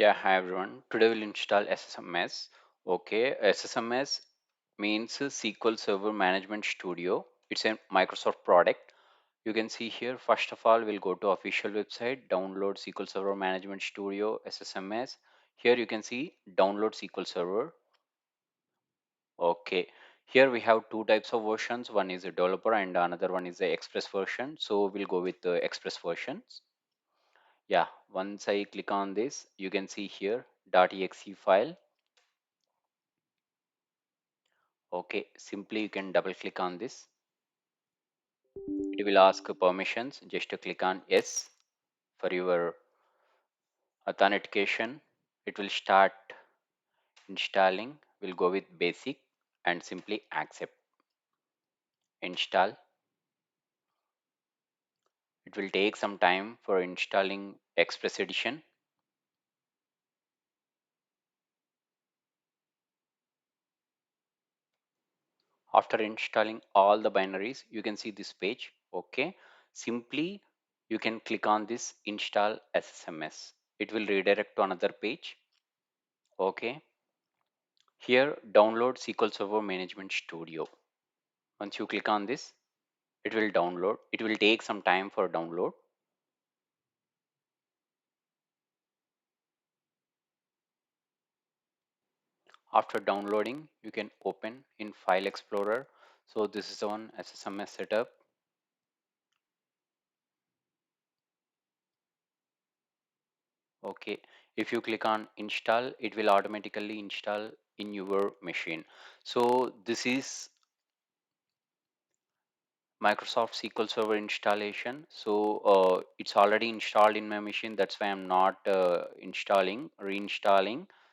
Yeah, hi everyone. Today we'll install SSMS. Okay, SSMS means SQL Server Management Studio. It's a Microsoft product. You can see here, first of all, we'll go to official website, download SQL Server Management Studio, SSMS. Here you can see download SQL Server. Okay, here we have two types of versions. One is a developer and another one is the Express version. So we'll go with the Express versions. Yeah, once I click on this, you can see here .exe file. Okay, simply you can double click on this. It will ask permissions. Just to click on yes for your authentication. It will start installing. We'll go with basic and simply accept. Install. It will take some time for installing Express Edition. After installing all the binaries, you can see this page. Okay, simply you can click on this install SSMS. It will redirect to another page. Okay, here download SQL Server Management Studio. Once you click on this, it will download. It will take some time for download. After downloading, you can open in File Explorer. So this is the one SSMS setup. Okay, if you click on install, it will automatically install in your machine. So this is Microsoft SQL Server installation. So it's already installed in my machine. That's why I'm not reinstalling.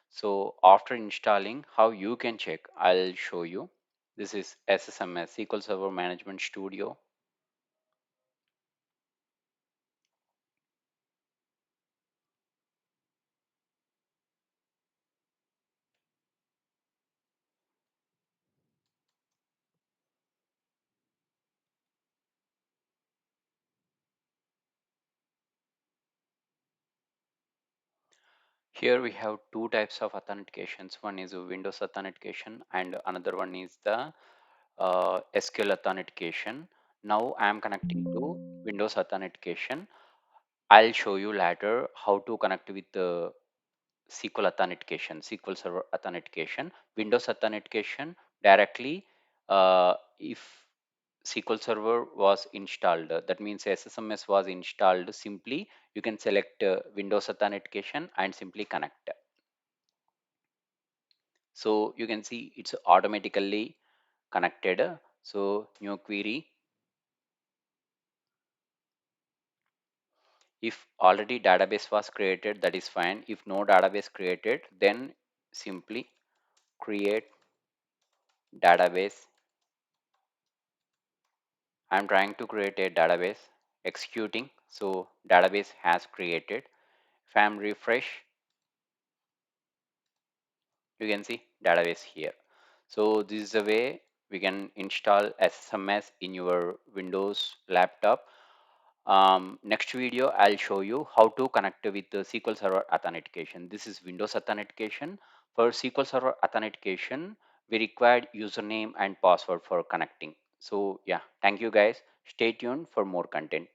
So after installing, how you can check, I'll show you. This is SSMS, SQL Server Management Studio. Here we have two types of authentications. One is a Windows authentication and another one is the SQL authentication. Now I am connecting to Windows authentication. I'll show you later how to connect with the SQL authentication, SQL Server authentication. Windows authentication directly, if SQL Server was installed, that means SSMS was installed, simply you can select Windows authentication and simply connect. So you can see it's automatically connected. So new query. If already database was created, that is fine. If no database created, then simply create database. I'm trying to create a database, executing. So database has created. If I'm refresh, you can see database here. So this is the way we can install SSMS in your Windows laptop. Next video, I'll show you how to connect with the SQL Server authentication. This is Windows authentication. For SQL Server authentication, we required username and password for connecting. So yeah, thank you guys. Stay tuned for more content.